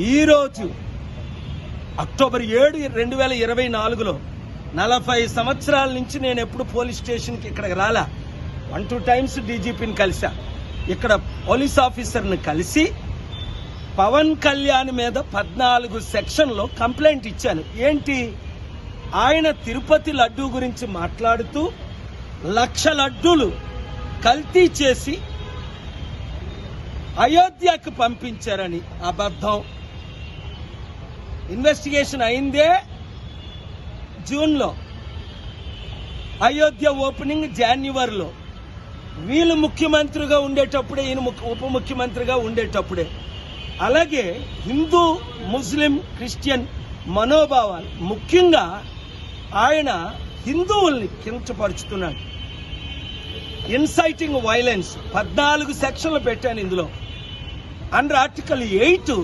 ఈరోజు అక్టోబర్ 7, 2024లో 40 సంవత్సరాల నుంచి నేను ఎప్పుడు పోలీస్ స్టేషన్కి ఇక్కడికి రాలా. 1-2 టైమ్స్ డీజీపీని కలిసా. ఇక్కడ పోలీస్ ఆఫీసర్ని కలిసి పవన్ కళ్యాణ్ మీద 14 సెక్షన్లో కంప్లైంట్ ఇచ్చాను. ఏంటి, ఆయన తిరుపతి లడ్డూ గురించి మాట్లాడుతూ 1,00,000 లడ్డూలు కల్తీ చేసి అయోధ్యకు పంపించారని అబద్ధం. ఇన్వెస్టిగేషన్ అయిందే జూన్లో, అయోధ్య ఓపెనింగ్ జనవరిలో. వీళ్ళు ముఖ్యమంత్రిగా ఉండేటప్పుడే, ఈయన ఉప ముఖ్యమంత్రిగా ఉండేటప్పుడే. అలాగే హిందూ, ముస్లిం, క్రిస్టియన్ మనోభావాలు, ముఖ్యంగా ఆయన హిందువుల్ని కించపరుచుతున్నాడు. ఇన్సైటింగ్ వైలెన్స్ 14 సెక్షన్లు పెట్టాను ఇందులో. అండర్ ఆర్టికల్ 8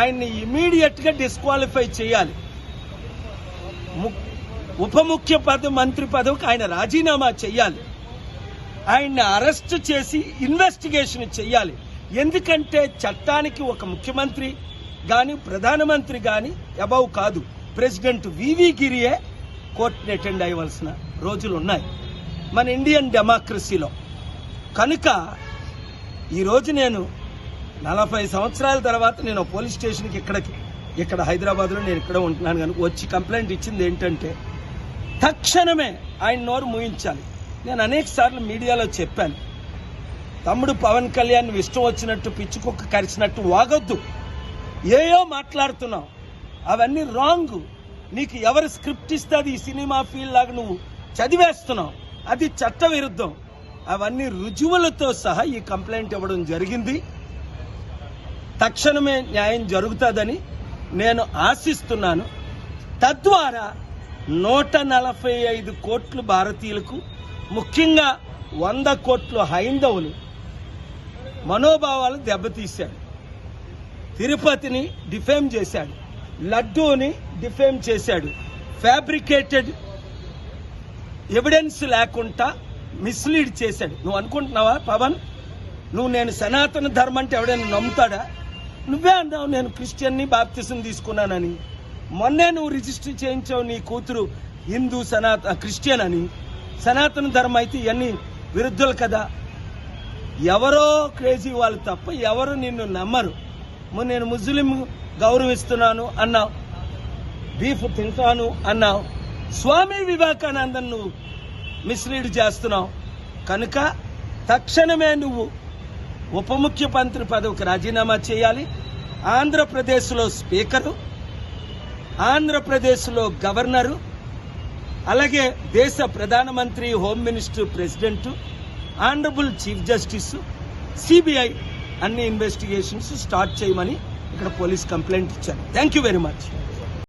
ఆయన్ని ఇమీడియట్ గా డిస్క్వాలిఫై చేయాలి. ఉప ముఖ్య మంత్రి పదవికి ఆయన రాజీనామా చేయాలి. ఆయన్ని అరెస్ట్ చేసి ఇన్వెస్టిగేషన్ చేయాలి. ఎందుకంటే చట్టానికి ఒక ముఖ్యమంత్రి గాని ప్రధానమంత్రి గాని అబౌవ్ కాదు. ప్రెసిడెంట్ వివి గిరియే కోర్టుని అటెండ్ అయ్యవలసిన రోజులు ఉన్నాయి మన ఇండియన్ డెమోక్రసీలో. కనుక ఈరోజు నేను 40 సంవత్సరాల తర్వాత నేను పోలీస్ స్టేషన్కి ఇక్కడ హైదరాబాద్లో నేను ఇక్కడ ఉంటున్నాను కనుక వచ్చి కంప్లైంట్ ఇచ్చింది ఏంటంటే తక్షణమే ఆయన నోరు మూయించాలి. నేను అనేక సార్లు మీడియాలో చెప్పాను, తమ్ముడు పవన్ కళ్యాణ్ ఇష్టం వచ్చినట్టు పిచ్చుకుక్క కరిచినట్టు వాగొద్దు. ఏయో మాట్లాడుతున్నావు, అవన్నీ రాంగ్. నీకు ఎవరు స్క్రిప్ట్ ఇస్తే అది ఈ సినిమా ఫీల్డ్ లాగా నువ్వు చదివేస్తున్నావు, అది చట్ట విరుద్ధం. అవన్నీ రుజువులతో సహా ఈ కంప్లైంట్ ఇవ్వడం జరిగింది. తక్షణమే న్యాయం జరుగుతుందని నేను ఆశిస్తున్నాను. తద్వారా 145 కోట్లు భారతీయులకు, ముఖ్యంగా 100 కోట్లు హైందవులు మనోభావాలు దెబ్బతీశాడు. తిరుపతిని డిఫేమ్ చేశాడు, లడ్డూని డిఫేమ్ చేశాడు, ఫ్యాబ్రికేటెడ్ ఎవిడెన్స్ లేకుండా మిస్లీడ్ చేశాడు. నువ్వు అనుకుంటున్నావా పవన్, నేను సనాతన ధర్మం అంటే ఎవడైనా నమ్ముతాడా? నువ్వే అన్నావు నేను క్రిస్టియన్ని బాప్తిజం తీసుకున్నానని. మొన్నే నువ్వు రిజిస్టర్ చేయించావు నీ కూతురు హిందూ క్రిస్టియన్ అని. సనాతన ధర్మం అయితే ఇవన్నీ విరుద్ధులు కదా. ఎవరో క్రేజీ వాళ్ళు తప్ప ఎవరు నిన్ను నమ్మరు. నేను ముస్లిం గౌరవిస్తున్నాను అన్నావు, బీఫ్ తింటాను అన్నావు. స్వామి వివేకానందన్ నువ్వు మిస్లీడ్ చేస్తున్నావు. కనుక తక్షణమే నువ్వు ఉప ముఖ్యమంత్రి పదవికి రాజీనామా చేయాలి. ఆంధ్రప్రదేశ్లో స్పీకరు, ఆంధ్రప్రదేశ్లో గవర్నరు, అలాగే దేశ ప్రధానమంత్రి, home minister, president, honourable chief justice, CBI అన్ని ఇన్వెస్టిగేషన్స్ స్టార్ట్ చేయమని ఇక్కడ పోలీస్ కంప్లైంట్ ఇచ్చారు. Thank you very much.